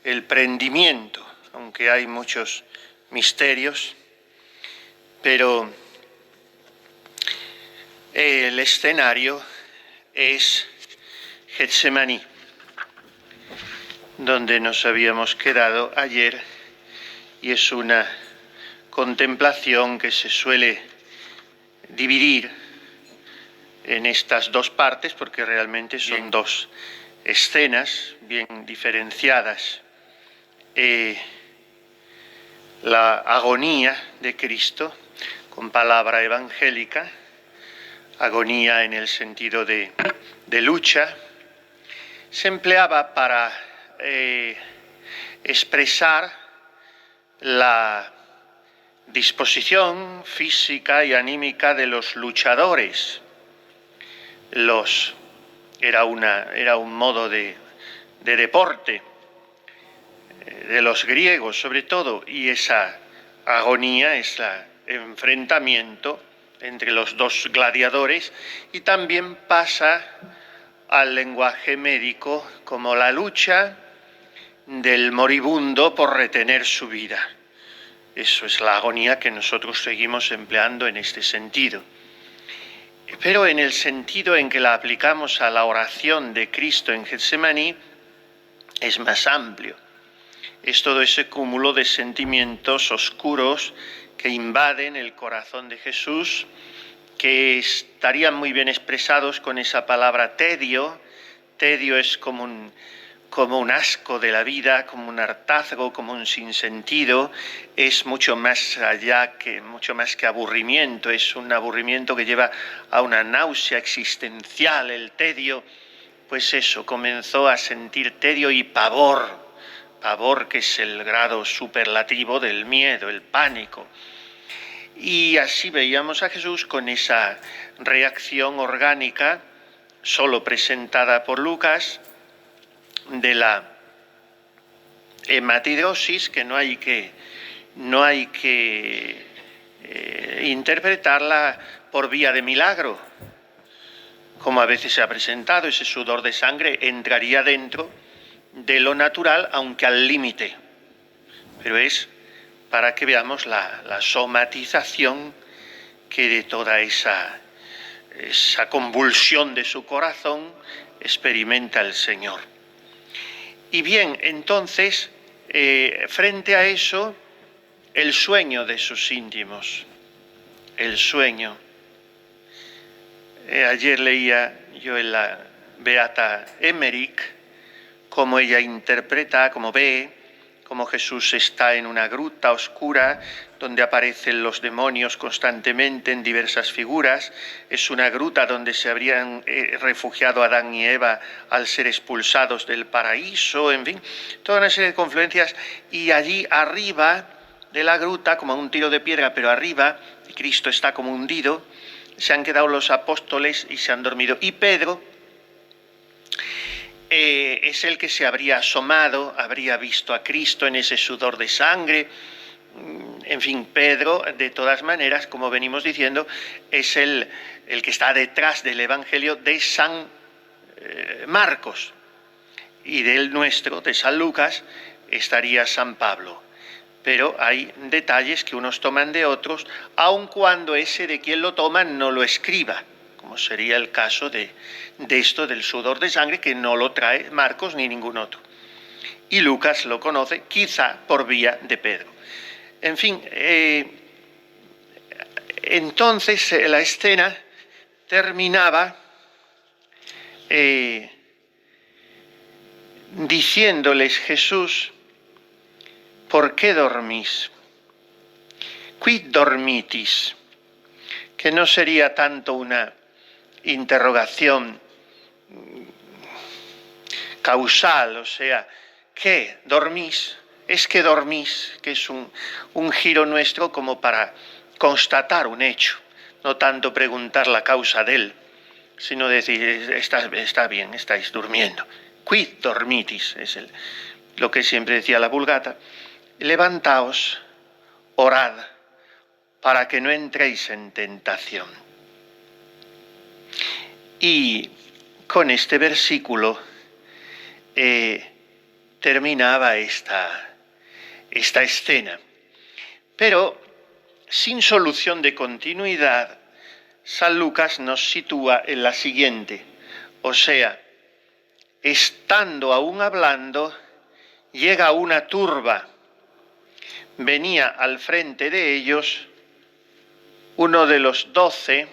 el prendimiento, aunque hay muchos misterios, pero el escenario es Getsemaní, donde nos habíamos quedado ayer, y es una contemplación que se suele dividir en estas dos partes, porque realmente son dos escenas bien diferenciadas. La agonía de Cristo, con palabra evangélica, agonía en el sentido de lucha, se empleaba para expresar la disposición física y anímica de los luchadores. Era un modo de deporte de los griegos sobre todo, y esa agonía es el enfrentamiento entre los dos gladiadores, y también pasa al lenguaje médico como la lucha del moribundo por retener su vida. Eso es la agonía que nosotros seguimos empleando en este sentido. Pero en el sentido en que la aplicamos a la oración de Cristo en Getsemaní, es más amplio. Es todo ese cúmulo de sentimientos oscuros que invaden el corazón de Jesús, que estarían muy bien expresados con esa palabra tedio. Tedio es como un asco de la vida, como un hartazgo, como un sinsentido. Es mucho más que aburrimiento, es un aburrimiento que lleva a una náusea existencial. El tedio, pues eso, comenzó a sentir tedio y pavor, que es el grado superlativo del miedo, el pánico. Y así veíamos a Jesús con esa reacción orgánica, solo presentada por Lucas, de la hematideosis, que no hay que interpretarla por vía de milagro, como a veces se ha presentado. Ese sudor de sangre entraría dentro de lo natural, aunque al límite, pero es para que veamos la somatización que de toda esa convulsión de su corazón experimenta el Señor. Y bien, entonces, frente a eso, el sueño de sus íntimos, el sueño. Ayer leía yo en la Beata Emmerich cómo ella interpreta, cómo ve, cómo Jesús está en una gruta oscura donde aparecen los demonios constantemente en diversas figuras. Es una gruta donde se habrían refugiado Adán y Eva al ser expulsados del paraíso, en fin, toda una serie de confluencias. Y allí arriba de la gruta, como un tiro de piedra, pero arriba, y Cristo está como hundido, se han quedado los apóstoles y se han dormido. Y Pedro es el que se habría asomado, habría visto a Cristo en ese sudor de sangre. En fin, Pedro, de todas maneras, como venimos diciendo, es el que está detrás del Evangelio de San Marcos, y del nuestro, de San Lucas, estaría San Pablo. Pero hay detalles que unos toman de otros, aun cuando ese de quien lo toma no lo escriba, como sería el caso de esto del sudor de sangre, que no lo trae Marcos ni ningún otro. Y Lucas lo conoce, quizá por vía de Pedro. En fin, entonces la escena terminaba diciéndoles Jesús: ¿por qué dormís? Quid dormitis, que no sería tanto una interrogación causal, o sea, ¿qué dormís? Es que dormís, que es un giro nuestro como para constatar un hecho, no tanto preguntar la causa de él, sino decir, está bien, estáis durmiendo. Quid dormitis, es lo que siempre decía la Vulgata. Levantaos, orad, para que no entréis en tentación. Y con este versículo terminaba esta escena. Pero sin solución de continuidad, San Lucas nos sitúa en la siguiente, o sea, estando aún hablando, llega una turba. Venía al frente de ellos uno de los 12,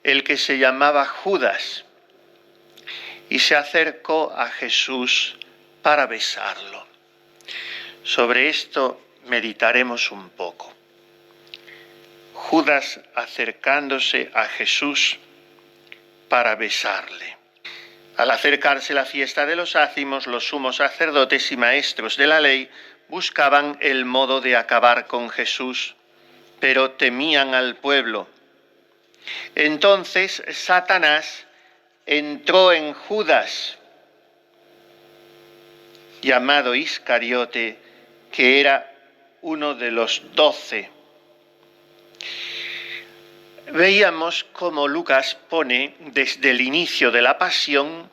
el que se llamaba Judas, y se acercó a Jesús para besarlo. Sobre esto meditaremos un poco. Judas acercándose a Jesús para besarle. Al acercarse la fiesta de los ácimos, los sumos sacerdotes y maestros de la ley buscaban el modo de acabar con Jesús, pero temían al pueblo. Entonces Satanás entró en Judas, llamado Iscariote, que era uno de los 12. Veíamos cómo Lucas pone desde el inicio de la pasión,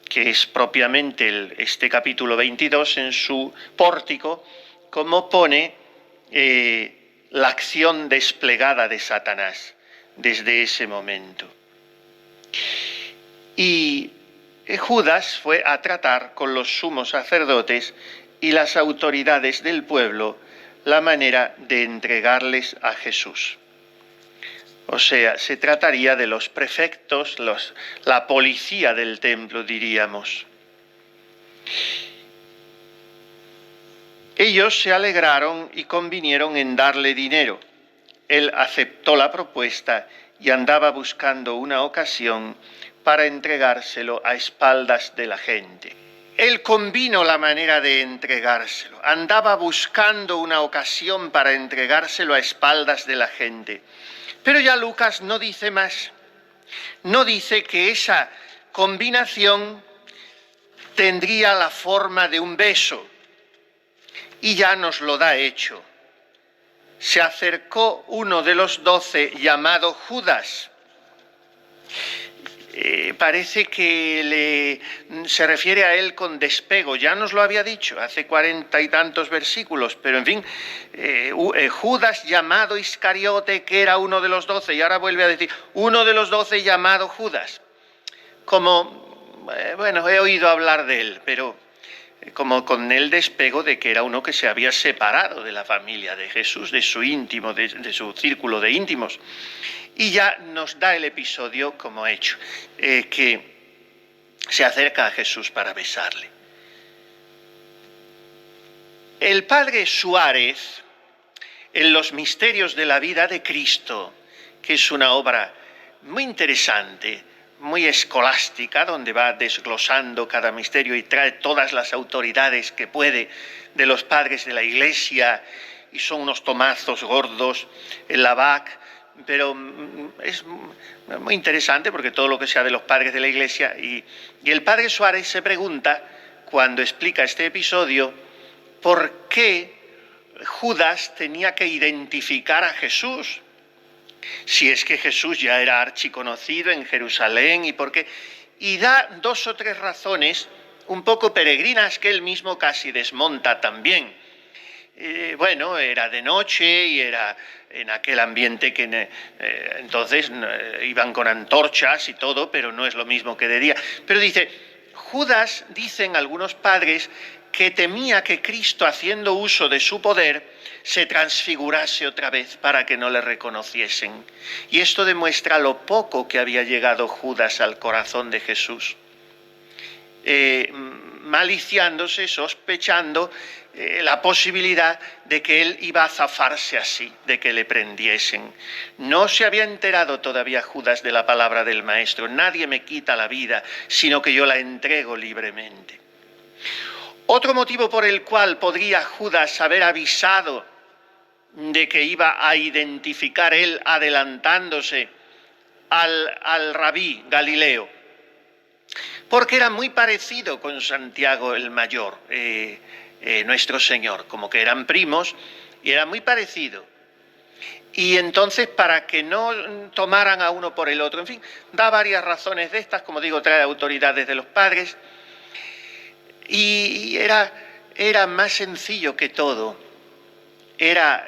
que es propiamente este capítulo 22, en su pórtico, cómo pone la acción desplegada de Satanás desde ese momento. Y Judas fue a tratar con los sumos sacerdotes y las autoridades del pueblo la manera de entregarles a Jesús. O sea, se trataría de los prefectos, la policía del templo, diríamos. Ellos se alegraron y convinieron en darle dinero. Él aceptó la propuesta y andaba buscando una ocasión para entregárselo a espaldas de la gente. Él convino la manera de entregárselo. Andaba buscando una ocasión para entregárselo a espaldas de la gente. Pero ya Lucas no dice más. No dice que esa combinación tendría la forma de un beso. Y ya nos lo da hecho. Se acercó uno de los 12 llamado Judas. Parece que se refiere a él con despego, ya nos lo había dicho hace 40 y tantos versículos, pero en fin, Judas llamado Iscariote, que era uno de los 12, y ahora vuelve a decir, uno de los 12 llamado Judas, como, bueno, he oído hablar de él, pero como con el despego de que era uno que se había separado de la familia de Jesús, de su íntimo, de su círculo de íntimos. Y ya nos da el episodio como hecho, que se acerca a Jesús para besarle. El padre Suárez, en los misterios de la vida de Cristo, que es una obra muy interesante, muy escolástica, donde va desglosando cada misterio y trae todas las autoridades que puede de los padres de la Iglesia, y son unos tomazos gordos, el Labac, pero es muy interesante porque todo lo que sea de los padres de la Iglesia, y el padre Suárez se pregunta, cuando explica este episodio, ¿por qué Judas tenía que identificar a Jesús? Si es que Jesús ya era archiconocido en Jerusalén, ¿y por qué? Y da 2 o 3 razones un poco peregrinas que él mismo casi desmonta también. Bueno, era de noche y era en aquel ambiente que entonces iban con antorchas y todo, pero no es lo mismo que de día. Pero dice, Judas, dicen algunos padres, que temía que Cristo, haciendo uso de su poder, se transfigurase otra vez para que no le reconociesen. Y esto demuestra lo poco que había llegado Judas al corazón de Jesús, maliciándose, sospechando la posibilidad de que él iba a zafarse así, de que le prendiesen. No se había enterado todavía Judas de la palabra del Maestro. Nadie me quita la vida, sino que yo la entrego libremente. Otro motivo por el cual podría Judas haber avisado de que iba a identificar él adelantándose al rabí Galileo, porque era muy parecido con Santiago el Mayor, nuestro Señor, como que eran primos y era muy parecido. Y entonces, para que no tomaran a uno por el otro, en fin, da varias razones de estas, como digo, trae autoridades de los padres. Y era más sencillo que todo. Era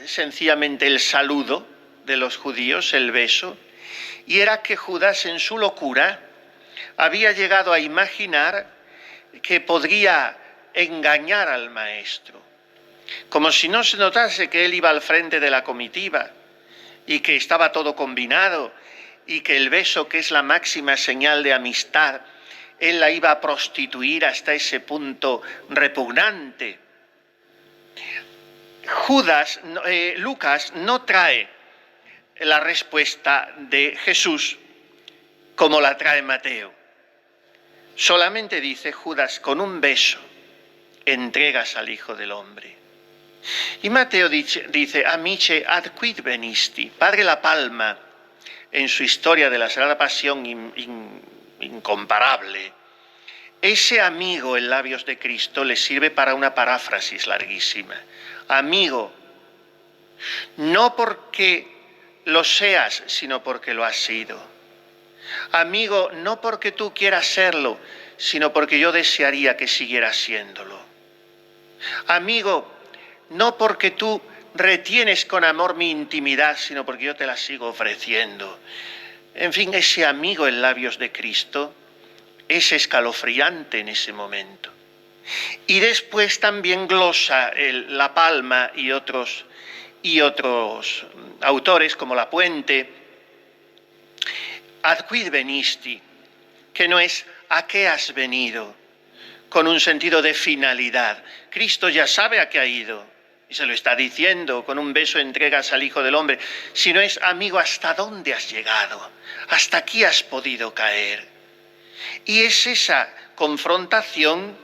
sencillamente el saludo de los judíos, el beso, y era que Judas en su locura había llegado a imaginar que podría engañar al maestro, como si no se notase que él iba al frente de la comitiva y que estaba todo combinado y que el beso, que es la máxima señal de amistad, él la iba a prostituir hasta ese punto repugnante. Lucas no trae la respuesta de Jesús como la trae Mateo. Solamente dice: Judas, con un beso entregas al Hijo del Hombre. Y Mateo dice: Amice ad quid venisti. Padre La Palma, en su historia de la Sagrada Pasión incomparable, ese amigo en labios de Cristo le sirve para una paráfrasis larguísima. Amigo, no porque lo seas, sino porque lo has sido. Amigo, no porque tú quieras serlo, sino porque yo desearía que siguieras siéndolo. Amigo, no porque tú retienes con amor mi intimidad, sino porque yo te la sigo ofreciendo. En fin, ese amigo en labios de Cristo es escalofriante en ese momento. Y después también glosa La Palma y otros autores como La Puente, ad quid venisti, que no es a qué has venido, con un sentido de finalidad. Cristo ya sabe a qué ha ido y se lo está diciendo: con un beso entregas al Hijo del Hombre, sino es: amigo, ¿hasta dónde has llegado? ¿Hasta aquí has podido caer? Y es esa confrontación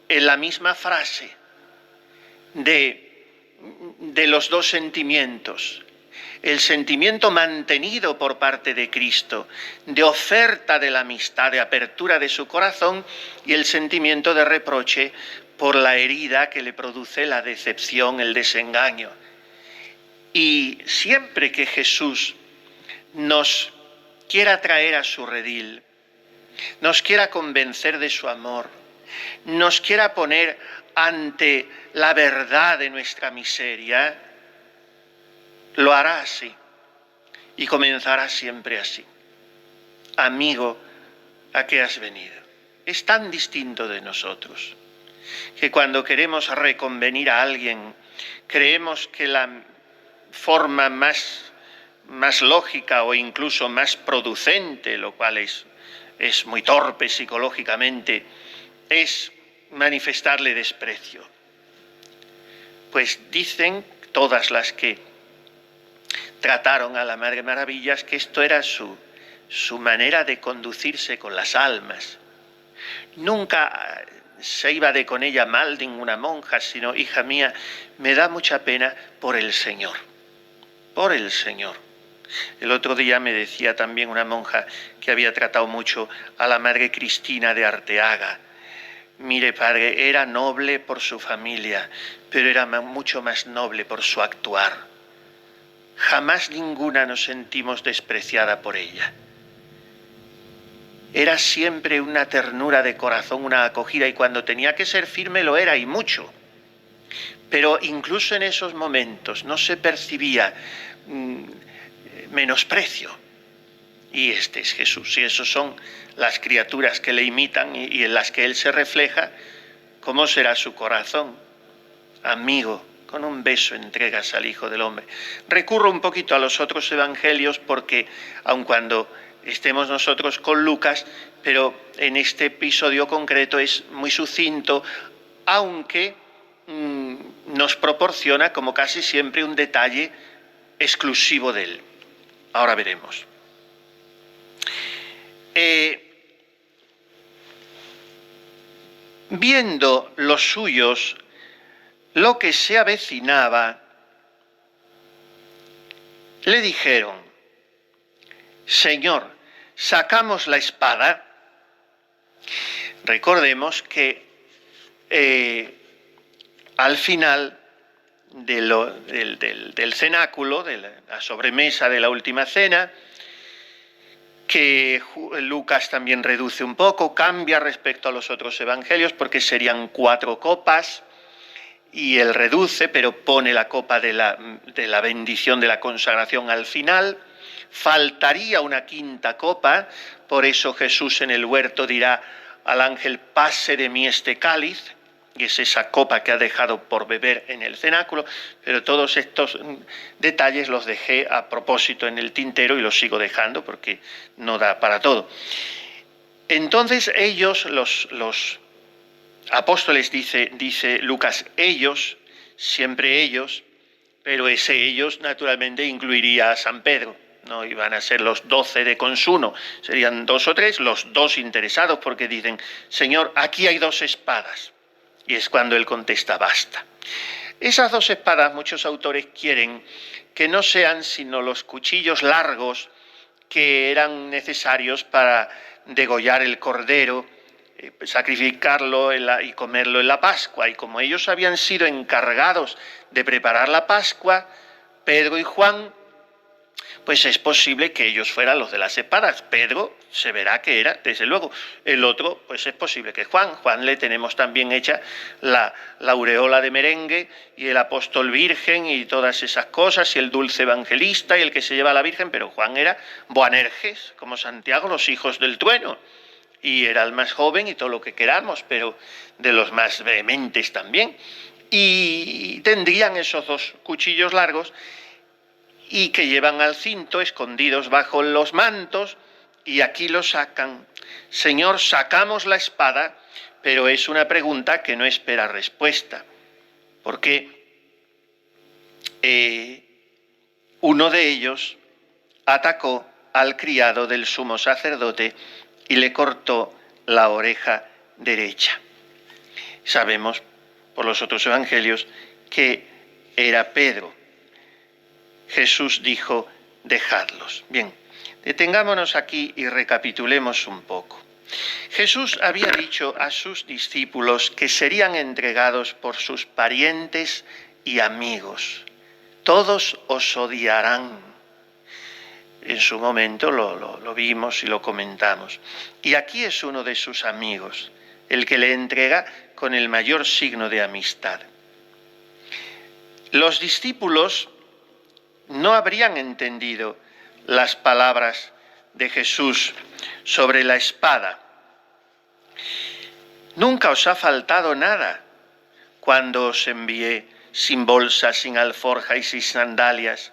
en la misma frase de los dos sentimientos. El sentimiento mantenido por parte de Cristo, de oferta de la amistad, de apertura de su corazón, y el sentimiento de reproche por la herida que le produce la decepción, el desengaño. Y siempre que Jesús nos quiera traer a su redil, nos quiera convencer de su amor, nos quiera poner ante la verdad de nuestra miseria, lo hará así y comenzará siempre así. Amigo, ¿a qué has venido? Es tan distinto de nosotros que cuando queremos reconvenir a alguien, creemos que la forma más lógica o incluso más producente, lo cual es muy torpe psicológicamente, es manifestarle desprecio. Pues dicen todas las que trataron a la Madre Maravillas que esto era su manera de conducirse con las almas. Nunca se iba de con ella mal ninguna monja, sino: hija mía, me da mucha pena por el Señor, por el Señor. El otro día me decía también una monja que había tratado mucho a la Madre Cristina de Arteaga: mire, padre, era noble por su familia, pero era mucho más noble por su actuar. Jamás ninguna nos sentimos despreciada por ella. Era siempre una ternura de corazón, una acogida, y cuando tenía que ser firme lo era, y mucho. Pero incluso en esos momentos no se percibía menosprecio. Y este es Jesús, y esos son las criaturas que le imitan y en las que Él se refleja. ¿Cómo será su corazón? Amigo, con un beso entregas al Hijo del Hombre. Recurro un poquito a los otros evangelios porque, aun cuando estemos nosotros con Lucas, pero en este episodio concreto es muy sucinto, aunque nos proporciona, como casi siempre, un detalle exclusivo de él. Ahora veremos. Viendo los suyos lo que se avecinaba, le dijeron: Señor, ¿sacamos la espada? Recordemos que al final del cenáculo, de la sobremesa de la última cena, que Lucas también reduce un poco, cambia respecto a los otros evangelios, porque serían 4 copas, y él reduce, pero pone la copa de la bendición de la consagración al final. Faltaría una 5ª copa, por eso Jesús en el huerto dirá al ángel: pase de mí este cáliz, y es esa copa que ha dejado por beber en el cenáculo, pero todos estos detalles los dejé a propósito en el tintero y los sigo dejando porque no da para todo. Entonces ellos, los apóstoles, dice Lucas, ellos, siempre ellos, pero ese ellos naturalmente incluiría a San Pedro. No iban a ser los 12 de consuno, serían 2 o 3, los 2 interesados, porque dicen: Señor, aquí hay 2 espadas. Y es cuando él contesta: basta. Esas 2 espadas muchos autores quieren que no sean sino los cuchillos largos que eran necesarios para degollar el cordero, sacrificarlo y comerlo en la Pascua. Y como ellos habían sido encargados de preparar la Pascua, Pedro y Juan, pues es posible que ellos fueran los de las espadas. Pedro se verá que era, desde luego. El otro, pues es posible que Juan le tenemos también hecha la aureola de merengue, y el apóstol virgen y todas esas cosas, y el dulce evangelista y el que se lleva a la Virgen, pero Juan era Boanerges, como Santiago, los hijos del trueno, y era el más joven y todo lo que queramos, pero de los más vehementes también. Y tendrían esos 2 cuchillos largos, y que llevan al cinto, escondidos bajo los mantos, y aquí lo sacan. Señor, sacamos la espada, pero es una pregunta que no espera respuesta, porque uno de ellos atacó al criado del sumo sacerdote y le cortó la oreja derecha. Sabemos por los otros evangelios que era Pedro. Jesús dijo: dejadlos. Bien, detengámonos aquí y recapitulemos un poco. Jesús había dicho a sus discípulos que serían entregados por sus parientes y amigos. Todos os odiarán. En su momento lo vimos y lo comentamos. Y aquí es uno de sus amigos, el que le entrega con el mayor signo de amistad. Los discípulos no habrían entendido las palabras de Jesús sobre la espada. Nunca os ha faltado nada cuando os envié sin bolsa, sin alforja y sin sandalias.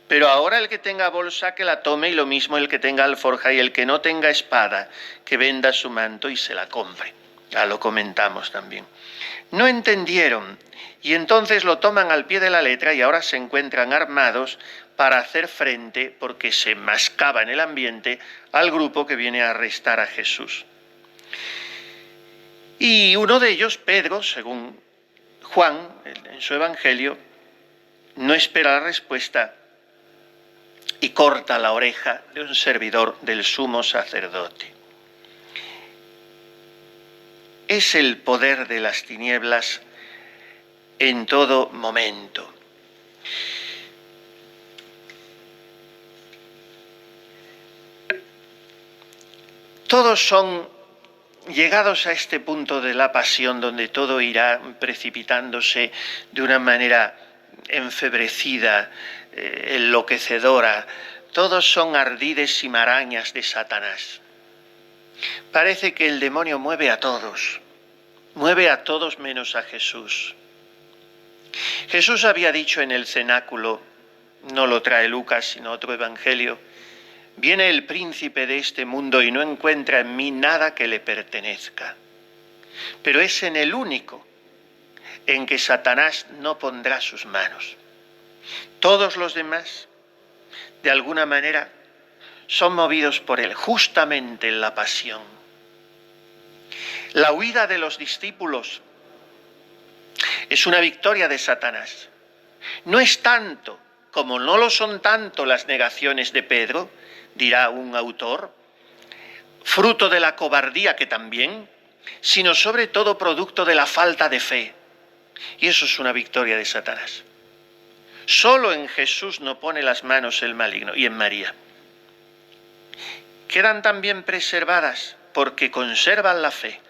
Pero ahora el que tenga bolsa, que la tome, y lo mismo el que tenga alforja, y el que no tenga espada, que venda su manto y se la compre. Ya lo comentamos también. No entendieron, y entonces lo toman al pie de la letra, y ahora se encuentran armados para hacer frente, porque se mascaba en el ambiente, al grupo que viene a arrestar a Jesús. Y uno de ellos, Pedro, según Juan, en su evangelio, no espera la respuesta y corta la oreja de un servidor del sumo sacerdote. Es el poder de las tinieblas en todo momento. Todos son llegados a este punto de la pasión, donde todo irá precipitándose de una manera enfebrecida, enloquecedora. Todos son ardides y marañas de Satanás. Parece que el demonio mueve a todos menos a Jesús. Jesús había dicho en el cenáculo, no lo trae Lucas sino otro evangelio: viene el príncipe de este mundo y no encuentra en mí nada que le pertenezca. Pero es en el único en que Satanás no pondrá sus manos. Todos los demás, de alguna manera, son movidos por él, justamente en la pasión. La huida de los discípulos es una victoria de Satanás. No es tanto, como no lo son tanto las negaciones de Pedro, dirá un autor, fruto de la cobardía, que también, sino sobre todo producto de la falta de fe. Y eso es una victoria de Satanás. Solo en Jesús no pone las manos el maligno, y en María. quedan también preservadas porque conservan la fe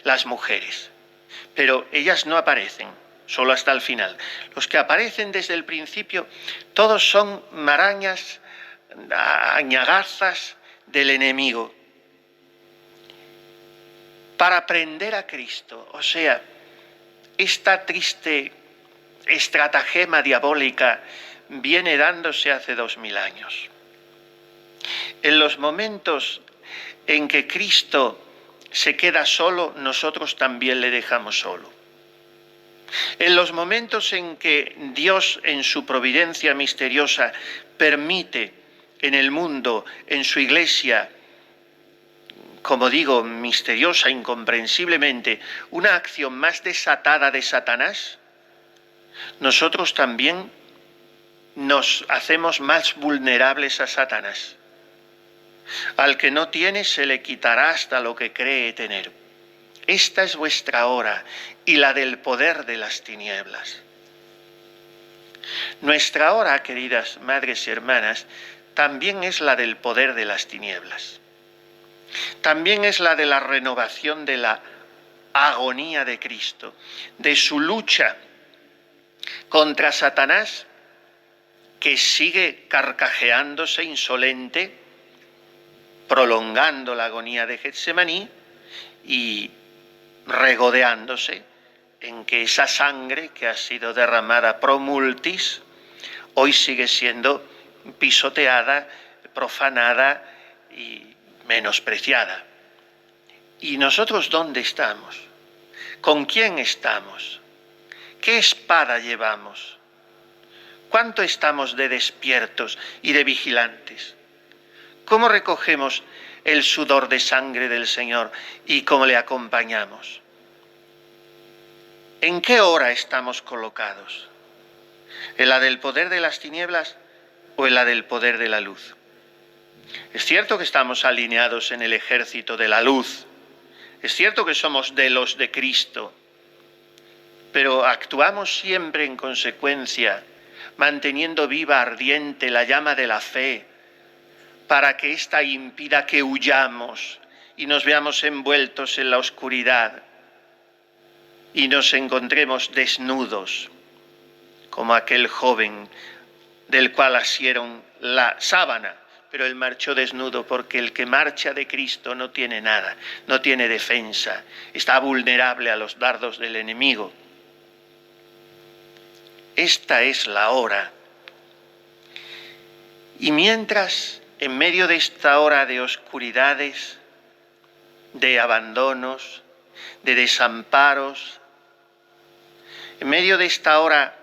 las mujeres, pero ellas no aparecen, solo hasta el final. Los que aparecen desde el principio, todos son marañas, añagazas del enemigo, para prender a Cristo. O sea, esta triste estratagema diabólica viene dándose hace 2000 años. En los momentos en que Cristo se queda solo, nosotros también le dejamos solo. En los momentos en que Dios, en su providencia misteriosa, permite en el mundo, en su iglesia, como digo, misteriosa, incomprensiblemente, una acción más desatada de Satanás, nosotros también nos hacemos más vulnerables a Satanás. Al que no tiene se le quitará hasta lo que cree tener. Esta es vuestra hora y la del poder de las tinieblas. Nuestra hora, queridas madres y hermanas, también es la del poder de las tinieblas. También es la de la renovación de la agonía de Cristo, de su lucha contra Satanás, que sigue carcajeándose insolente, prolongando la agonía de Getsemaní y regodeándose en que esa sangre que ha sido derramada pro multis hoy sigue siendo pisoteada, profanada y menospreciada. ¿Y nosotros dónde estamos? ¿Con quién estamos? ¿Qué espada llevamos? ¿Cuánto estamos de despiertos y de vigilantes? ¿Cómo recogemos el sudor de sangre del Señor y cómo le acompañamos? ¿En qué hora estamos colocados? ¿En la del poder de las tinieblas o en la del poder de la luz? Es cierto que estamos alineados en el ejército de la luz, es cierto que somos de los de Cristo, pero actuamos siempre en consecuencia, manteniendo viva, ardiente la llama de la fe, para que ésta impida que huyamos y nos veamos envueltos en la oscuridad y nos encontremos desnudos, como aquel joven del cual asieron la sábana, pero él marchó desnudo, porque el que marcha de Cristo no tiene nada, no tiene defensa, está vulnerable a los dardos del enemigo. Esta es la hora. Y mientras, en medio de esta hora de oscuridades, de abandonos, de desamparos, en medio de esta hora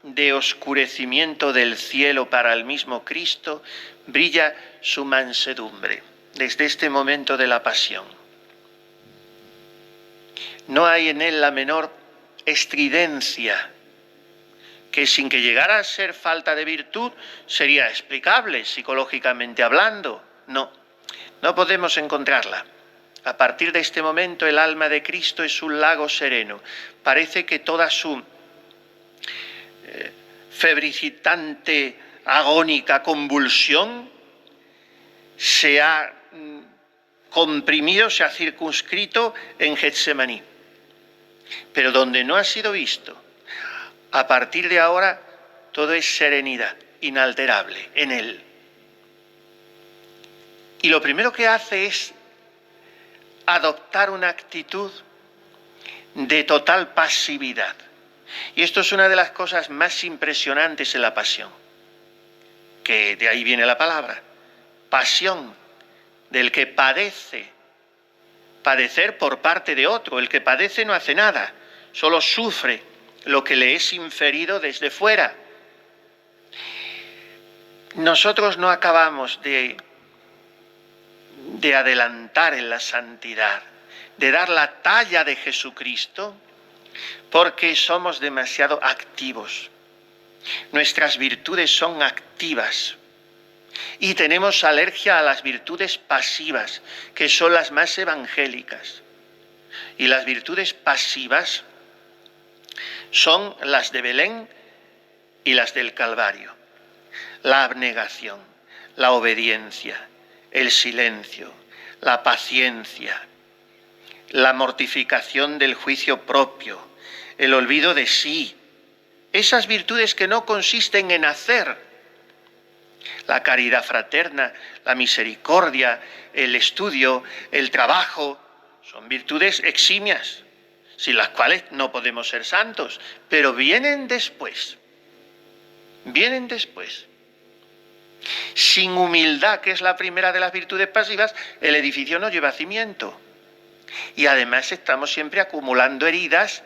de oscurecimiento del cielo para el mismo Cristo, brilla su mansedumbre desde este momento de la pasión. No hay en él la menor estridencia, que sin que llegara a ser falta de virtud sería explicable psicológicamente hablando. No podemos encontrarla. A partir de este momento el alma de Cristo es un lago sereno. Parece que toda su febricitante, agónica convulsión se ha comprimido, se ha circunscrito en Getsemaní. Pero donde no ha sido visto, a partir de ahora todo es serenidad, inalterable en él. Y lo primero que hace es adoptar una actitud de total pasividad. Y esto es una de las cosas más impresionantes en la pasión, que de ahí viene la palabra, pasión, del que padece, padecer por parte de otro. El que padece no hace nada, solo sufre lo que le es inferido desde fuera. Nosotros no acabamos de adelantar en la santidad, de dar la talla de Jesucristo, porque somos demasiado activos. Nuestras virtudes son activas y tenemos alergia a las virtudes pasivas, que son las más evangélicas. Y las virtudes pasivas son las de Belén y las del Calvario. La abnegación, la obediencia, el silencio, la paciencia, la mortificación del juicio propio, el olvido de sí. Esas virtudes que no consisten en hacer. La caridad fraterna, la misericordia, el estudio, el trabajo, son virtudes eximias, sin las cuales no podemos ser santos, pero vienen después. Vienen después. Sin humildad, que es la primera de las virtudes pasivas, el edificio no lleva cimiento. Y además estamos siempre acumulando heridas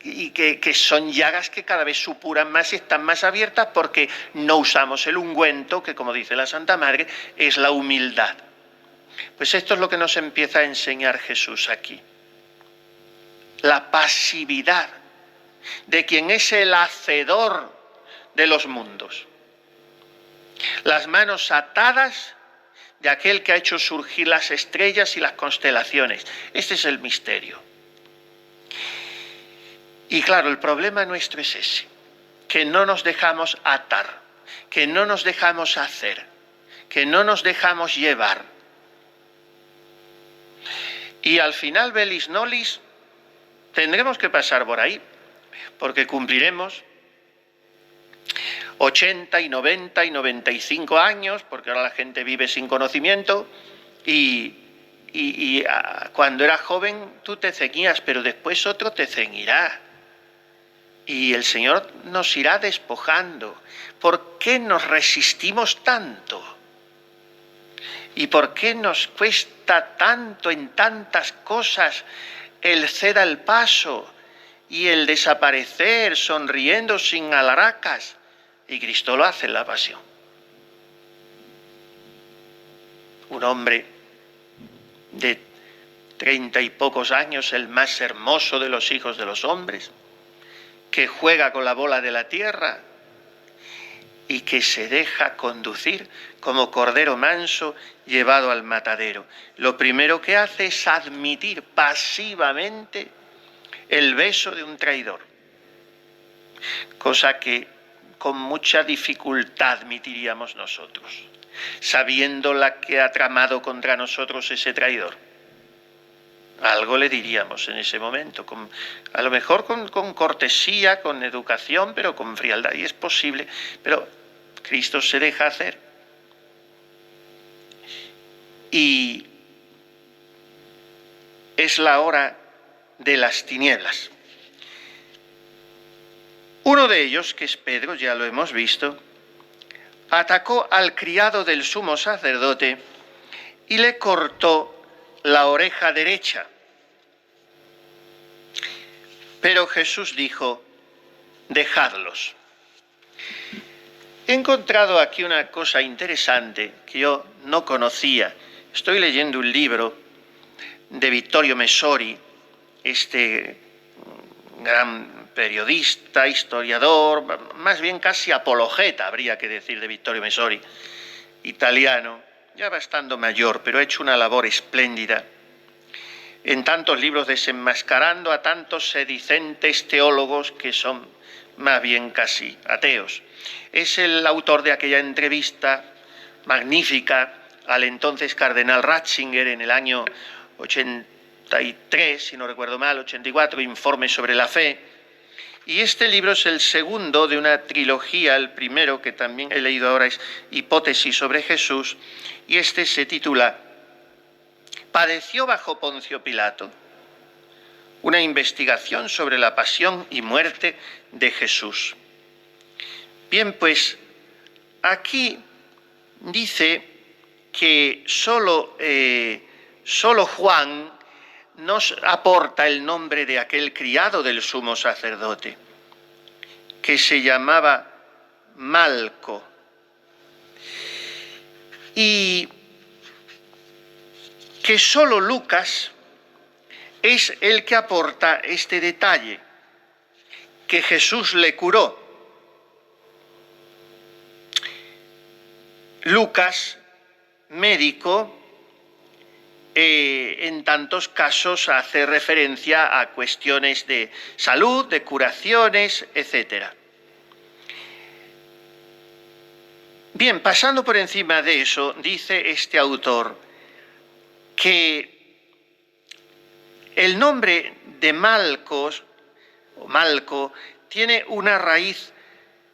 y que son llagas que cada vez supuran más y están más abiertas porque no usamos el ungüento, que como dice la Santa Madre, es la humildad. Pues esto es lo que nos empieza a enseñar Jesús aquí. La pasividad de quien es el hacedor de los mundos. Las manos atadas de aquel que ha hecho surgir las estrellas y las constelaciones. Este es el misterio. Y claro, el problema nuestro es ese, que no nos dejamos atar, que no nos dejamos hacer, que no nos dejamos llevar. Y al final, velis nolis, tendremos que pasar por ahí, porque cumpliremos 80 y 90 y 95 años, porque ahora la gente vive sin conocimiento, y cuando eras joven tú te ceñías, pero después otro te ceñirá. Y el Señor nos irá despojando. ¿Por qué nos resistimos tanto? ¿Y por qué nos cuesta tanto en tantas cosas el ceder el paso y el desaparecer sonriendo sin alharacas? Y Cristo lo hace en la pasión. Un hombre de 30 y pocos años, el más hermoso de los hijos de los hombres, que juega con la bola de la tierra y que se deja conducir como cordero manso llevado al matadero. Lo primero que hace es admitir pasivamente el beso de un traidor, cosa que con mucha dificultad admitiríamos nosotros, sabiendo la que ha tramado contra nosotros ese traidor. Algo le diríamos en ese momento, a lo mejor con cortesía, con educación, pero con frialdad, y es posible, pero Cristo se deja hacer. Y es la hora de las tinieblas. Uno de ellos, que es Pedro, ya lo hemos visto, atacó al criado del sumo sacerdote y le cortó la oreja derecha. Pero Jesús dijo, dejadlos. He encontrado aquí una cosa interesante que yo no conocía. Estoy leyendo un libro de Vittorio Messori, este gran periodista, historiador, más bien casi apologeta, habría que decir, de Vittorio Messori, italiano, ya va estando mayor, pero ha hecho una labor espléndida en tantos libros desenmascarando a tantos sedicentes teólogos que son más bien casi ateos. Es el autor de aquella entrevista magnífica al entonces cardenal Ratzinger en el año 83, si no recuerdo mal, 84, Informe sobre la fe. Y este libro es el segundo de una trilogía. El primero, que también he leído ahora, es Hipótesis sobre Jesús, y este se titula Padeció bajo Poncio Pilato, una investigación sobre la pasión y muerte de Jesús. Bien, pues aquí dice que solo Juan nos aporta el nombre de aquel criado del sumo sacerdote, que se llamaba Malco. Y que solo Lucas es el que aporta este detalle, que Jesús le curó. Lucas, médico, en tantos casos hace referencia a cuestiones de salud, de curaciones, etc. Bien, pasando por encima de eso, dice este autor que el nombre de Malco tiene una raíz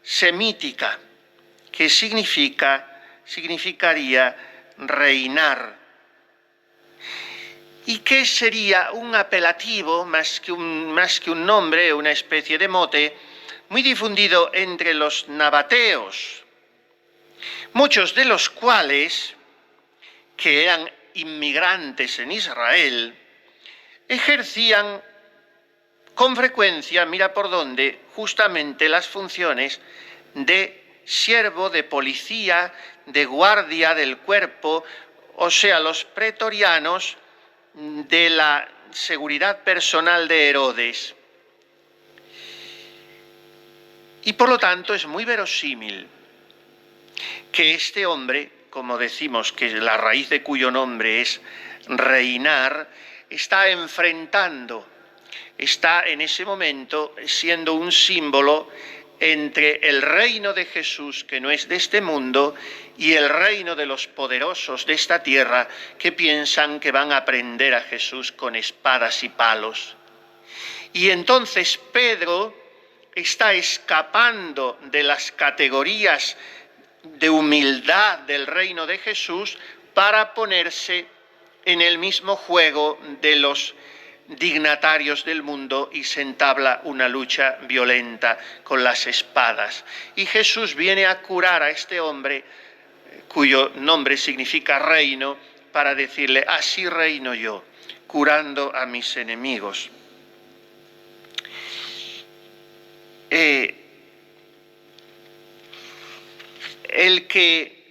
semítica que significaría reinar, y que sería un apelativo más que un nombre, una especie de mote, muy difundido entre los nabateos, muchos de los cuales, que eran inmigrantes en Israel, ejercían con frecuencia, mira por dónde, justamente las funciones de siervo, de policía, de guardia del cuerpo, o sea, los pretorianos de la seguridad personal de Herodes. Y por lo tanto es muy verosímil que este hombre, como decimos que la raíz de cuyo nombre es reinar, está en ese momento siendo un símbolo entre el reino de Jesús, que no es de este mundo, y el reino de los poderosos de esta tierra, que piensan que van a prender a Jesús con espadas y palos. Y entonces Pedro está escapando de las categorías de humildad del reino de Jesús para ponerse en el mismo juego de los dignatarios del mundo, y se entabla una lucha violenta con las espadas. Y Jesús viene a curar a este hombre, cuyo nombre significa reino, para decirle: así reino yo, curando a mis enemigos. El que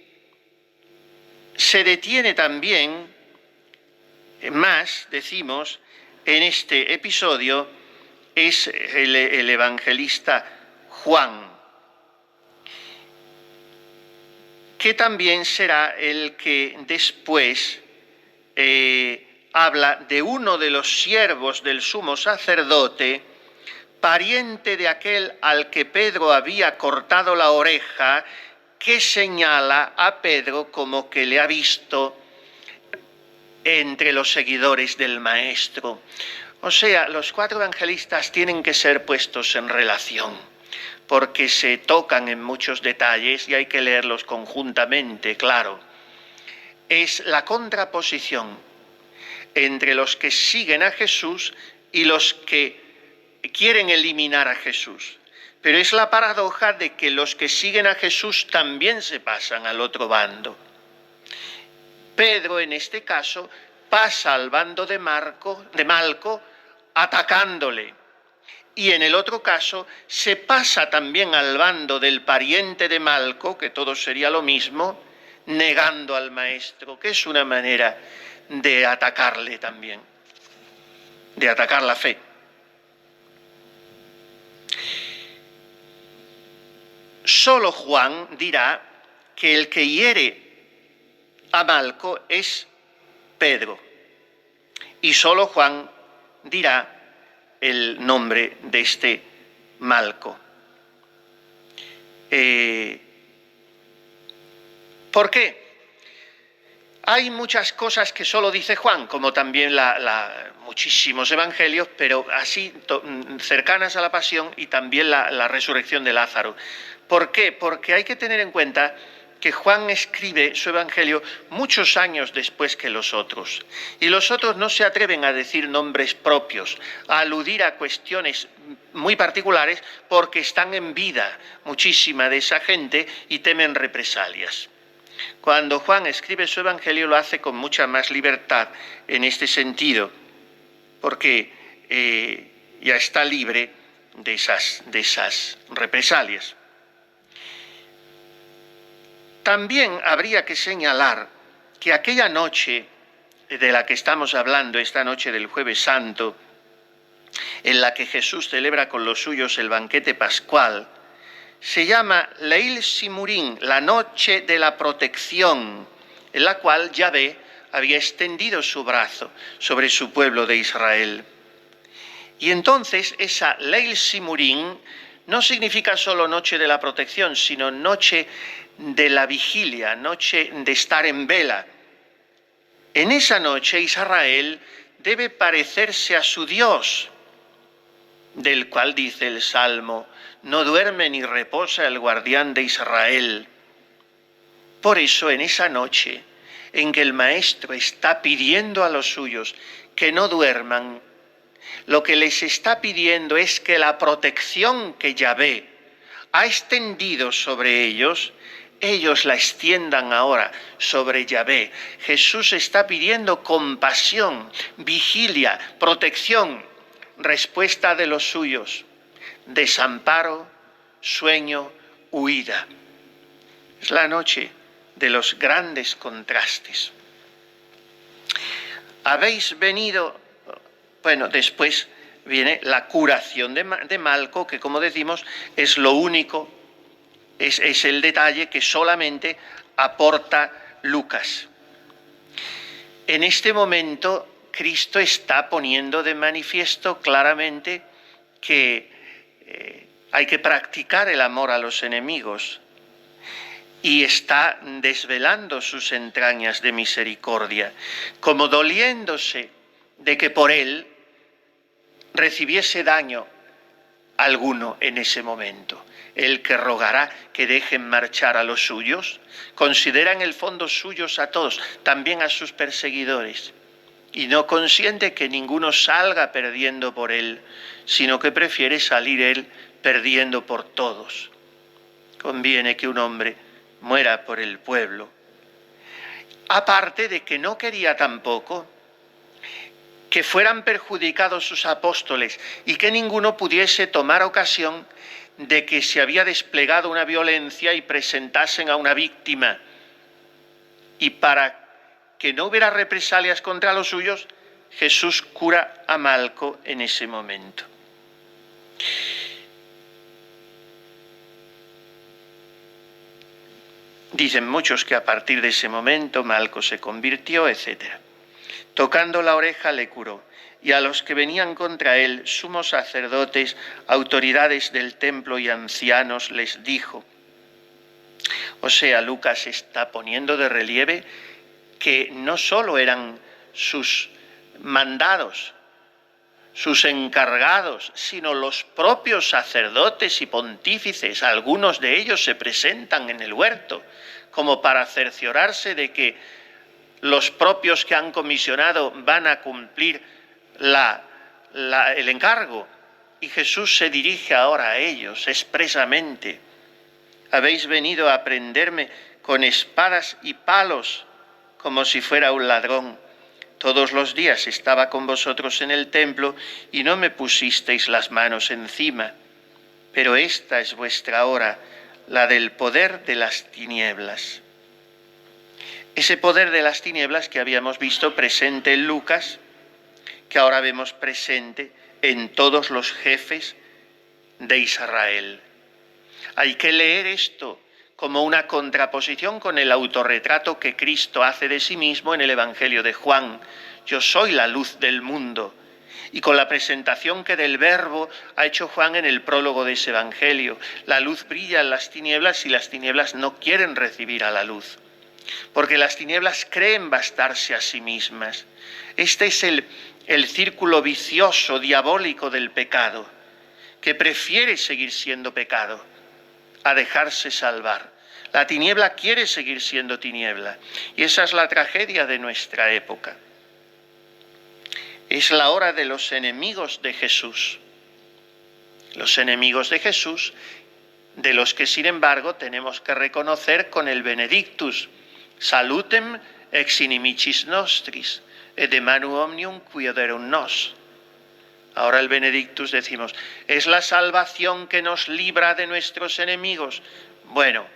se detiene también más, decimos, en este episodio es el evangelista Juan, que también será el que después habla de uno de los siervos del sumo sacerdote, pariente de aquel al que Pedro había cortado la oreja, que señala a Pedro como que le ha visto entre los seguidores del Maestro. O sea, los cuatro evangelistas tienen que ser puestos en relación, porque se tocan en muchos detalles y hay que leerlos conjuntamente, claro. Es la contraposición entre los que siguen a Jesús y los que quieren eliminar a Jesús. Pero es la paradoja de que los que siguen a Jesús también se pasan al otro bando. Pedro, en este caso, pasa al bando de Malco, atacándole. Y en el otro caso, se pasa también al bando del pariente de Malco, que todo sería lo mismo, negando al Maestro, que es una manera de atacarle también, de atacar la fe. Solo Juan dirá que el que hiere a Malco es Pedro, y solo Juan dirá el nombre de este Malco. ¿Por qué? Hay muchas cosas que solo dice Juan, como también muchísimos evangelios, pero así cercanas a la pasión, y también la resurrección de Lázaro. ¿Por qué? Porque hay que tener en cuenta que Juan escribe su evangelio muchos años después que los otros. Y los otros no se atreven a decir nombres propios, a aludir a cuestiones muy particulares, porque están en vida muchísima de esa gente y temen represalias. Cuando Juan escribe su evangelio lo hace con mucha más libertad en este sentido, porque ya está libre de esas represalias. También habría que señalar que aquella noche de la que estamos hablando, esta noche del Jueves Santo, en la que Jesús celebra con los suyos el banquete pascual, se llama Leil Simurín, la noche de la protección, en la cual Yahvé había extendido su brazo sobre su pueblo de Israel. Y entonces esa Leil Simurín no significa solo noche de la protección, sino noche de la vigilia, noche de estar en vela. En esa noche Israel debe parecerse a su Dios, del cual dice el Salmo: no duerme ni reposa el guardián de Israel. Por eso, en esa noche en que el Maestro está pidiendo a los suyos que no duerman, lo que les está pidiendo es que la protección que Yahvé ha extendido sobre ellos la extiendan ahora sobre Yahvé. Jesús está pidiendo compasión, vigilia, protección, respuesta de los suyos, desamparo, sueño, huida. Es la noche de los grandes contrastes. Habéis venido, bueno, después viene la curación de Malco, que como decimos es lo único, es el detalle que solamente aporta Lucas. En este momento Cristo está poniendo de manifiesto claramente que hay que practicar el amor a los enemigos y está desvelando sus entrañas de misericordia, como doliéndose de que por él recibiese daño alguno en ese momento. El que rogará que dejen marchar a los suyos, considera en el fondo suyos a todos, también a sus perseguidores, y no consiente que ninguno salga perdiendo por él, sino que prefiere salir él perdiendo por todos. Conviene que un hombre muera por el pueblo. Aparte de que no quería tampoco que fueran perjudicados sus apóstoles y que ninguno pudiese tomar ocasión de que se había desplegado una violencia y presentasen a una víctima. Y para que no hubiera represalias contra los suyos, Jesús cura a Malco en ese momento. Dicen muchos que a partir de ese momento Malco se convirtió, etc. Tocando la oreja le curó, y a los que venían contra él, sumos sacerdotes, autoridades del templo y ancianos, les dijo. O sea, Lucas está poniendo de relieve que no solo eran sus mandados, sus encargados, sino los propios sacerdotes y pontífices. Algunos de ellos se presentan en el huerto como para cerciorarse de que los propios que han comisionado van a cumplir el encargo. Y Jesús se dirige ahora a ellos expresamente. Habéis venido a prenderme con espadas y palos como si fuera un ladrón. Todos los días estaba con vosotros en el templo y no me pusisteis las manos encima. Pero esta es vuestra hora, la del poder de las tinieblas. Ese poder de las tinieblas que habíamos visto presente en Lucas, que ahora vemos presente en todos los jefes de Israel. Hay que leer esto como una contraposición con el autorretrato que Cristo hace de sí mismo en el Evangelio de Juan. Yo soy la luz del mundo. Y con la presentación que del Verbo ha hecho Juan en el prólogo de ese Evangelio. La luz brilla en las tinieblas y las tinieblas no quieren recibir a la luz, porque las tinieblas creen bastarse a sí mismas. Este es el círculo vicioso, diabólico del pecado, que prefiere seguir siendo pecado a dejarse salvar. La tiniebla quiere seguir siendo tiniebla, y esa es la tragedia de nuestra época. Es la hora de los enemigos de Jesús. Los enemigos de Jesús, de los que sin embargo tenemos que reconocer con el Benedictus, salutem ex inimicis nostris, et de manu omnium quioderum nos. Ahora el Benedictus decimos, es la salvación que nos libra de nuestros enemigos. Bueno,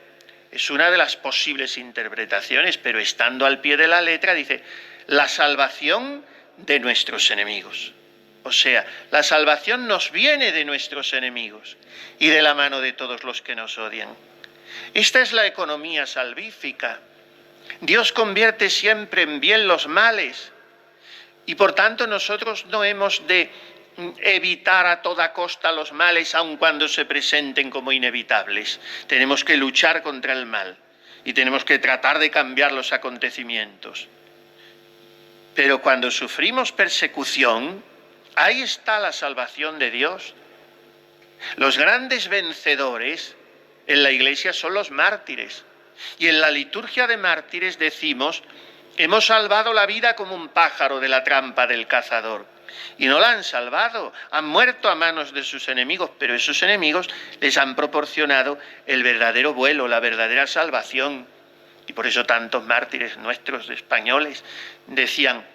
es una de las posibles interpretaciones, pero estando al pie de la letra dice, la salvación de nuestros enemigos. O sea, la salvación nos viene de nuestros enemigos y de la mano de todos los que nos odian. Esta es la economía salvífica. Dios convierte siempre en bien los males y por tanto nosotros no hemos de evitar a toda costa los males aun cuando se presenten como inevitables. Tenemos que luchar contra el mal y tenemos que tratar de cambiar los acontecimientos. Pero cuando sufrimos persecución, ahí está la salvación de Dios. Los grandes vencedores en la Iglesia son los mártires. Y en la liturgia de mártires decimos: hemos salvado la vida como un pájaro de la trampa del cazador. Y no la han salvado, han muerto a manos de sus enemigos, pero esos enemigos les han proporcionado el verdadero vuelo, la verdadera salvación. Y por eso tantos mártires nuestros españoles decían,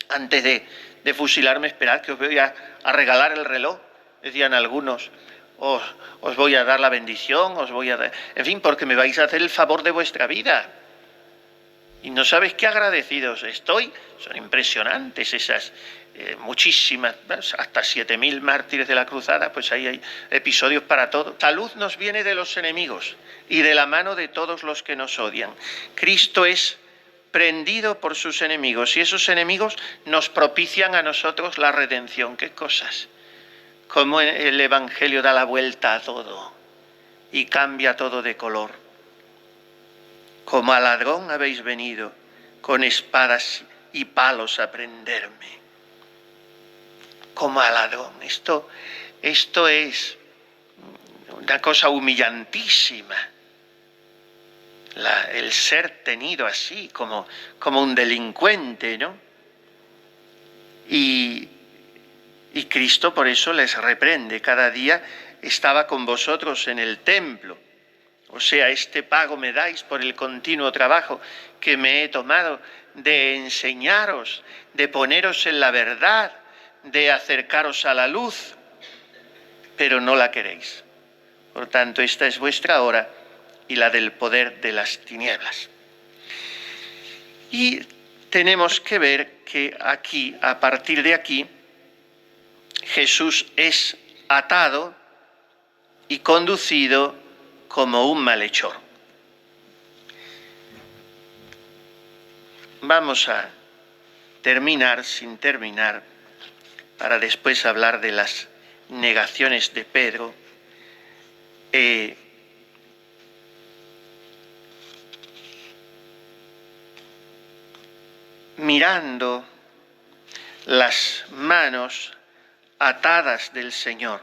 antes de fusilarme: esperad que os voy a regalar el reloj, decían algunos, os voy a dar la bendición, os voy a dar... En fin, porque me vais a hacer el favor de vuestra vida. Y no sabéis qué agradecidos estoy. Son impresionantes esas muchísimas, hasta 7.000 mártires de la cruzada, pues ahí hay episodios para todo. La luz nos viene de los enemigos y de la mano de todos los que nos odian. Cristo es prendido por sus enemigos y esos enemigos nos propician a nosotros la redención. ¿Qué cosas? Cómo el Evangelio da la vuelta a todo y cambia todo de color. Como a ladrón habéis venido con espadas y palos a prenderme. Como a ladrón. Esto es una cosa humillantísima. El ser tenido así, como un delincuente, ¿no? Y Cristo por eso les reprende. Cada día estaba con vosotros en el templo. O sea, este pago me dais por el continuo trabajo que me he tomado de enseñaros, de poneros en la verdad, de acercaros a la luz, pero no la queréis. Por tanto, esta es vuestra hora y la del poder de las tinieblas. Y tenemos que ver que aquí, a partir de aquí, Jesús es atado y conducido como un malhechor. Vamos a terminar sin terminar, para después hablar de las negaciones de Pedro. Mirando las manos atadas del Señor,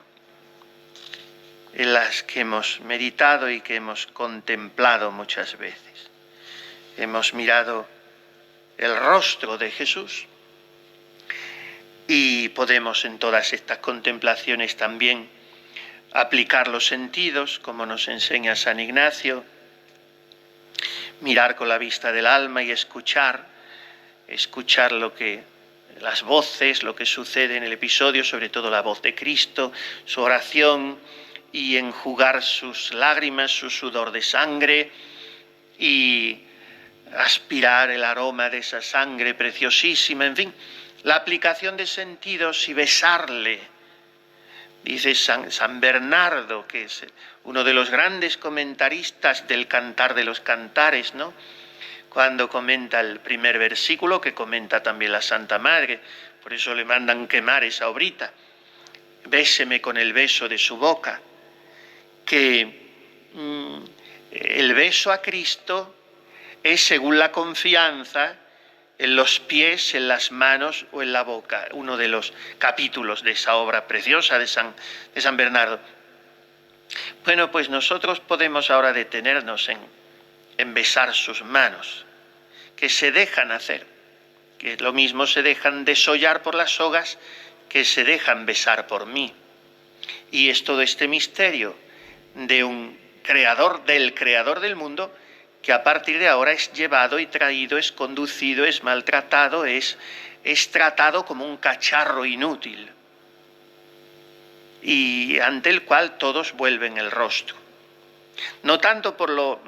en las que hemos meditado y que hemos contemplado muchas veces. Hemos mirado el rostro de Jesús y podemos en todas estas contemplaciones también aplicar los sentidos, como nos enseña San Ignacio, mirar con la vista del alma y escuchar las voces, lo que sucede en el episodio, sobre todo la voz de Cristo, su oración, y enjugar sus lágrimas, su sudor de sangre, y aspirar el aroma de esa sangre preciosísima, en fin, la aplicación de sentidos y besarle. Dice San Bernardo, que es uno de los grandes comentaristas del Cantar de los Cantares, ¿no?, cuando comenta el primer versículo, que comenta también la Santa Madre, por eso le mandan quemar esa obrita: béseme con el beso de su boca. Que el beso a Cristo es según la confianza en los pies, en las manos o en la boca. Uno de los capítulos de esa obra preciosa de San Bernardo. Bueno, pues nosotros podemos ahora detenernos en besar sus manos, que se dejan hacer, que lo mismo se dejan desollar por las sogas que se dejan besar por mí. Y es todo este misterio de un creador, del creador del mundo, que a partir de ahora es llevado y traído, es conducido, es maltratado, es tratado como un cacharro inútil, y ante el cual todos vuelven el rostro. No tanto por lo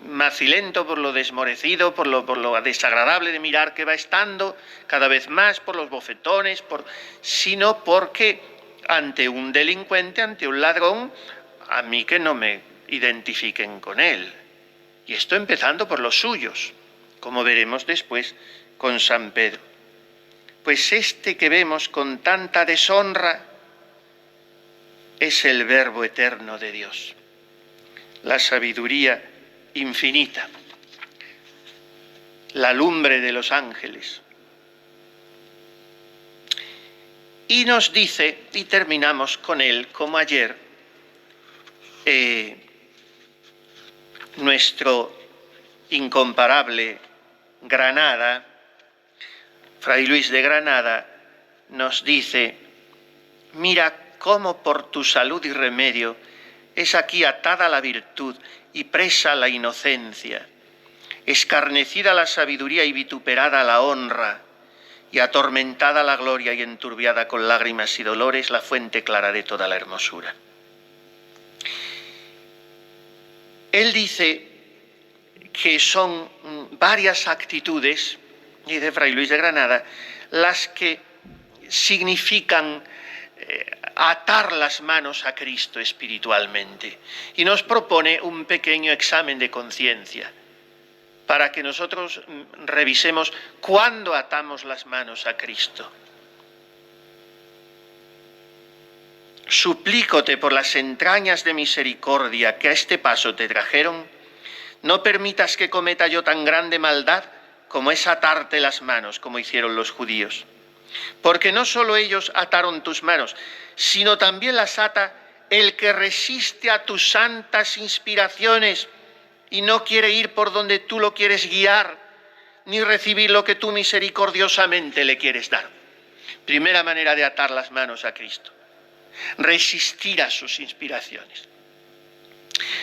macilento, por lo desmorecido, por lo desagradable de mirar que va estando cada vez más, por los bofetones, sino porque ante un delincuente, ante un ladrón, a mí que no me identifiquen con él. Y esto empezando por los suyos, como veremos después con San Pedro. pues este que vemos con tanta deshonra es el Verbo eterno de Dios, la sabiduría infinita, la lumbre de los ángeles. Y nos dice, y terminamos con él como ayer, nuestro incomparable Granada, Fray Luis de Granada, nos dice: mira cómo por tu salud y remedio es aquí atada la virtud y presa la inocencia, escarnecida la sabiduría y vituperada la honra, y atormentada la gloria y enturbiada con lágrimas y dolores la fuente clara de toda la hermosura. Él dice que son varias actitudes, dice Fray Luis de Granada, las que significan atar las manos a Cristo espiritualmente, y nos propone un pequeño examen de conciencia para que nosotros revisemos cuándo atamos las manos a Cristo. Suplícote por las entrañas de misericordia que a este paso te trajeron, no permitas que cometa yo tan grande maldad como es atarte las manos, como hicieron los judíos. Porque no solo ellos ataron tus manos, sino también las ata el que resiste a tus santas inspiraciones y no quiere ir por donde tú lo quieres guiar, ni recibir lo que tú misericordiosamente le quieres dar. Primera manera de atar las manos a Cristo: resistir a sus inspiraciones.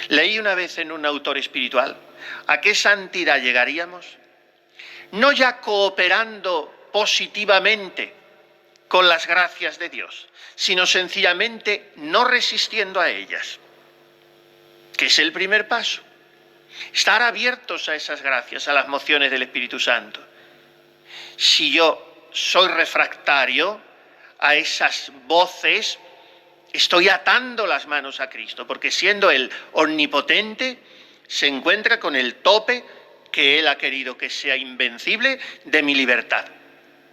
Leí una vez en un autor espiritual: ¿a qué santidad llegaríamos? No ya cooperando positivamente con las gracias de Dios, sino sencillamente no resistiendo a ellas, que es el primer paso. Estar abiertos a esas gracias, a las mociones del Espíritu Santo. Si yo soy refractario a esas voces, estoy atando las manos a Cristo, porque siendo Él omnipotente, se encuentra con el tope que Él ha querido que sea invencible de mi libertad.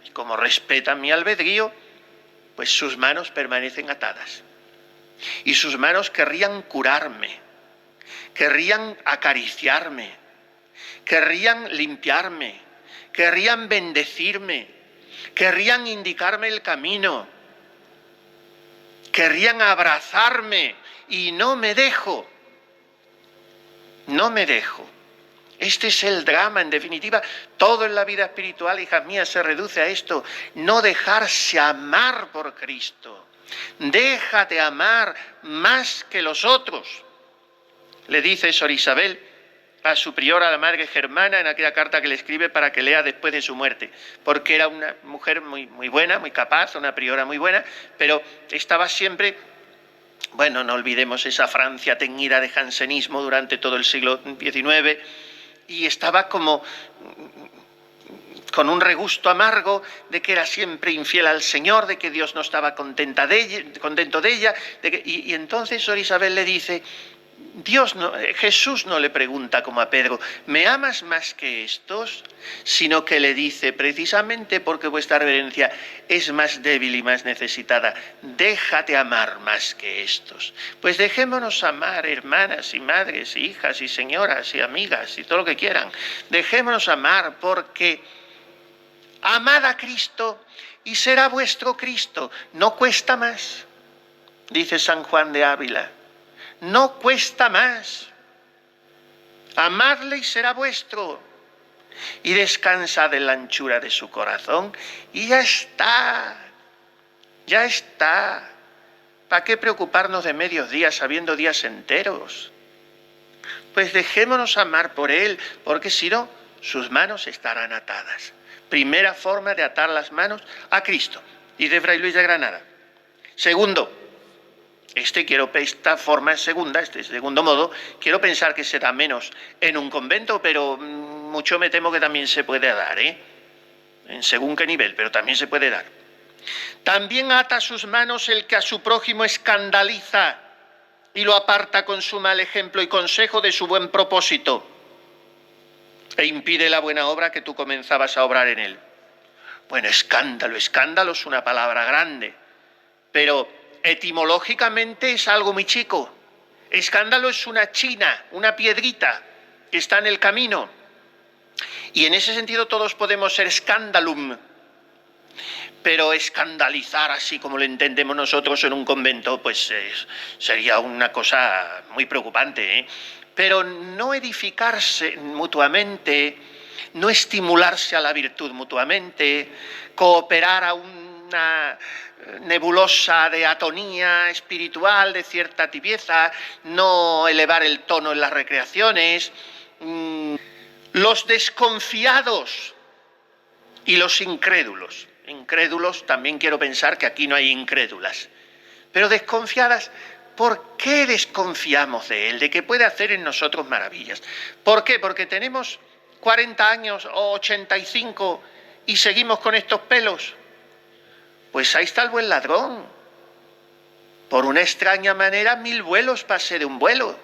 Y como respetan mi albedrío, pues sus manos permanecen atadas. Y sus manos querrían curarme, querrían acariciarme, querrían limpiarme, querrían bendecirme, querrían indicarme el camino, querrían abrazarme, y no me dejo. No me dejo. Este es el drama, en definitiva. Todo en la vida espiritual, hijas mías, se reduce a esto: no dejarse amar por Cristo. Déjate amar más que los otros, le dice Sor Isabel a su priora, la Madre Germana, en aquella carta que le escribe para que lea después de su muerte, porque era una mujer muy buena, muy capaz, una priora muy buena, pero estaba siempre, bueno, no olvidemos esa Francia teñida de jansenismo durante todo el siglo XIX, y estaba como con un regusto amargo de que era siempre infiel al Señor, de que Dios no estaba contento de ella, y entonces Sor Isabel le dice: Jesús no le pregunta como a Pedro, ¿me amas más que estos? Sino que le dice: precisamente porque vuestra reverencia es más débil y más necesitada, déjate amar más que estos. Pues dejémonos amar, hermanas y madres, y hijas y señoras y amigas y todo lo que quieran. Dejémonos amar, porque amad a Cristo y será vuestro Cristo. No cuesta más, dice San Juan de Ávila. No cuesta más. Amadle y será vuestro. Y descansad en la anchura de su corazón y ya está. Ya está. ¿Para qué preocuparnos de medios días habiendo días enteros? Pues dejémonos amar por Él, porque si no, sus manos estarán atadas. Primera forma de atar las manos a Cristo, dice Fray Luis de Granada. Segundo, esta forma segunda, este segundo modo, quiero pensar que se da menos en un convento, pero mucho me temo que también se puede dar, en según qué nivel, pero también se puede dar. También ata sus manos el que a su prójimo escandaliza y lo aparta con su mal ejemplo y consejo de su buen propósito, e impide la buena obra que tú comenzabas a obrar en él. Bueno, escándalo, escándalo es una palabra grande, pero etimológicamente es algo muy chico. Escándalo es una china, una piedrita que está en el camino. Y en ese sentido todos podemos ser scandalum, pero escandalizar así como lo entendemos nosotros en un convento, pues sería una cosa muy preocupante, ¿eh? Pero no edificarse mutuamente, no estimularse a la virtud mutuamente, cooperar a una nebulosa de atonía espiritual, de cierta tibieza, no elevar el tono en las recreaciones. Los desconfiados y los incrédulos. Incrédulos, también quiero pensar que aquí no hay incrédulas. Pero desconfiadas, ¿por qué desconfiamos de Él? De que puede hacer en nosotros maravillas. ¿Por qué? Porque tenemos 40 años o 85 y seguimos con estos pelos. Pues ahí está el buen ladrón. Por una extraña manera, 1000 vuelos pasé de un vuelo.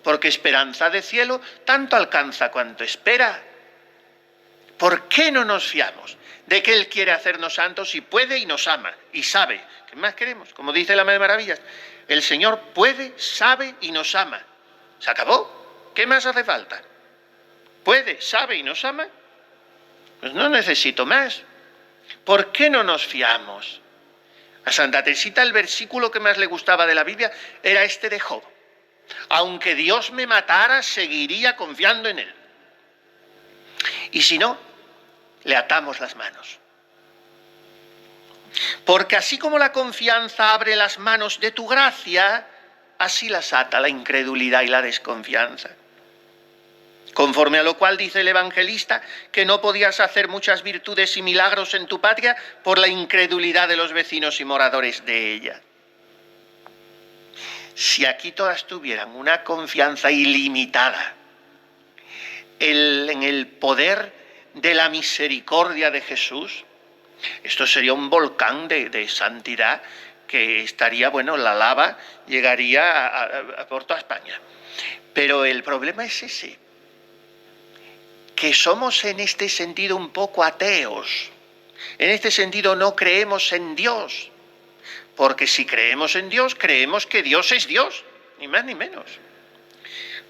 Porque esperanza de cielo tanto alcanza cuanto espera. ¿Por qué no nos fiamos de que Él quiere hacernos santos y puede y nos ama y sabe? ¿Qué más queremos? Como dice la Madre Maravillas, el Señor puede, sabe y nos ama. ¿Se acabó? ¿Qué más hace falta? ¿Puede, sabe y nos ama? Pues no necesito más. ¿Por qué no nos fiamos? A Santa Teresita el versículo que más le gustaba de la Biblia era este de Job. Aunque Dios me matara, seguiría confiando en Él. Y si no, le atamos las manos. Porque así como la confianza abre las manos de tu gracia, así las ata la incredulidad y la desconfianza. Conforme a lo cual dice el evangelista que no podías hacer muchas virtudes y milagros en tu patria por la incredulidad de los vecinos y moradores de ella. Si aquí todas tuvieran una confianza ilimitada en el poder de la misericordia de Jesús, esto sería un volcán de santidad que estaría, bueno, la lava llegaría por toda España. Pero el problema es ese, que somos en este sentido un poco ateos. En este sentido no creemos en Dios, porque si creemos en Dios, creemos que Dios es Dios, ni más ni menos.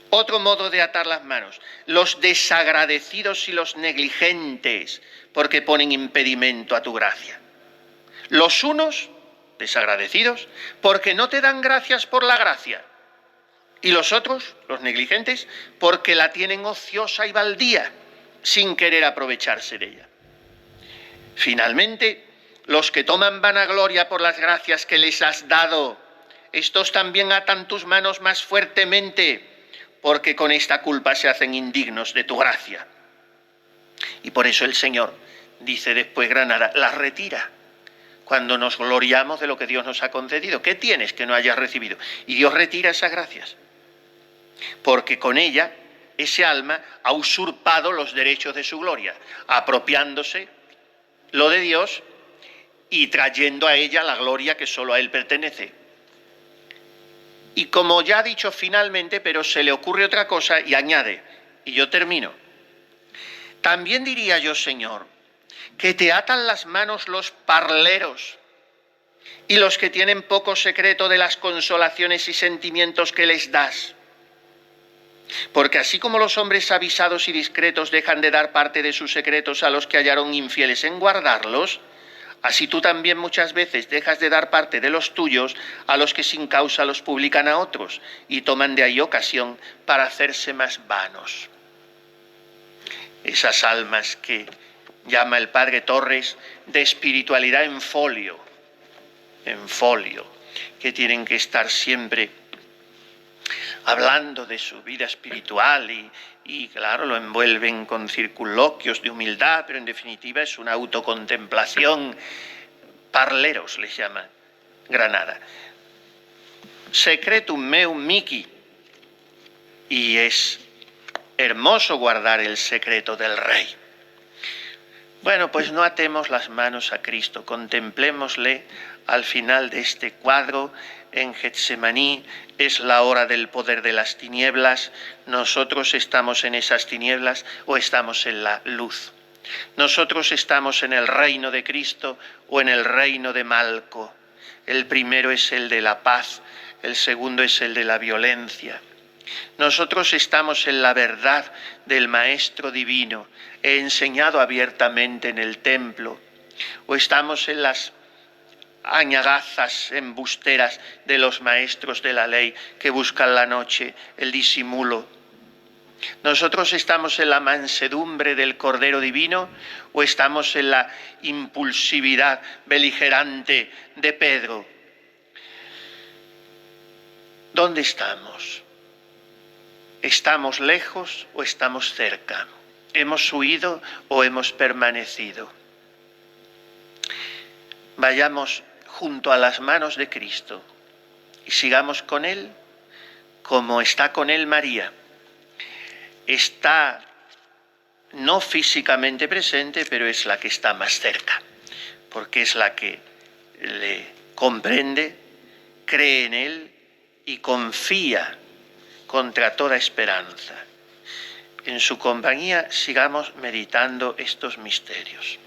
Otro modo de atar las manos, los desagradecidos y los negligentes, porque ponen impedimento a tu gracia. Los unos, desagradecidos, porque no te dan gracias por la gracia. Y los otros, los negligentes, porque la tienen ociosa y baldía, sin querer aprovecharse de ella. Finalmente, los que toman vanagloria por las gracias que les has dado, estos también atan tus manos más fuertemente, porque con esta culpa se hacen indignos de tu gracia. Y por eso el Señor, dice después Granada, las retira, cuando nos gloriamos de lo que Dios nos ha concedido. ¿Qué tienes que no hayas recibido? Y Dios retira esas gracias, porque con ella ese alma ha usurpado los derechos de su gloria, apropiándose lo de Dios y trayendo a ella la gloria que solo a Él pertenece. Y como ya ha dicho finalmente, pero se le ocurre otra cosa y añade, y yo termino. También diría yo, Señor, que te atan las manos los parleros y los que tienen poco secreto de las consolaciones y sentimientos que les das. Porque así como los hombres avisados y discretos dejan de dar parte de sus secretos a los que hallaron infieles en guardarlos, así tú también muchas veces dejas de dar parte de los tuyos a los que sin causa los publican a otros y toman de ahí ocasión para hacerse más vanos. Esas almas que llama el padre Torres de espiritualidad en folio, que tienen que estar siempre hablando de su vida espiritual y claro, lo envuelven con circunloquios de humildad, pero en definitiva es una autocontemplación. Parleros les llama Granada. Secretum meum mihi. Y es hermoso guardar el secreto del Rey. Bueno, pues no atemos las manos a Cristo, contemplémosle al final de este cuadro en Getsemaní. Es la hora del poder de las tinieblas. Nosotros estamos en esas tinieblas o estamos en la luz. Nosotros estamos en el reino de Cristo o en el reino de Malco. El primero es el de la paz, el segundo es el de la violencia. Nosotros estamos en la verdad del Maestro Divino, enseñado abiertamente en el templo, o estamos en las añagazas embusteras de los maestros de la ley que buscan la noche, el disimulo. ¿Nosotros estamos en la mansedumbre del Cordero Divino o estamos en la impulsividad beligerante de Pedro? ¿Dónde estamos? ¿Estamos lejos o estamos cerca? ¿Hemos huido o hemos permanecido? Vayamos junto a las manos de Cristo y sigamos con Él como está con Él María. Está no físicamente presente, pero es la que está más cerca, porque es la que le comprende, cree en Él y confía contra toda esperanza. En su compañía sigamos meditando estos misterios.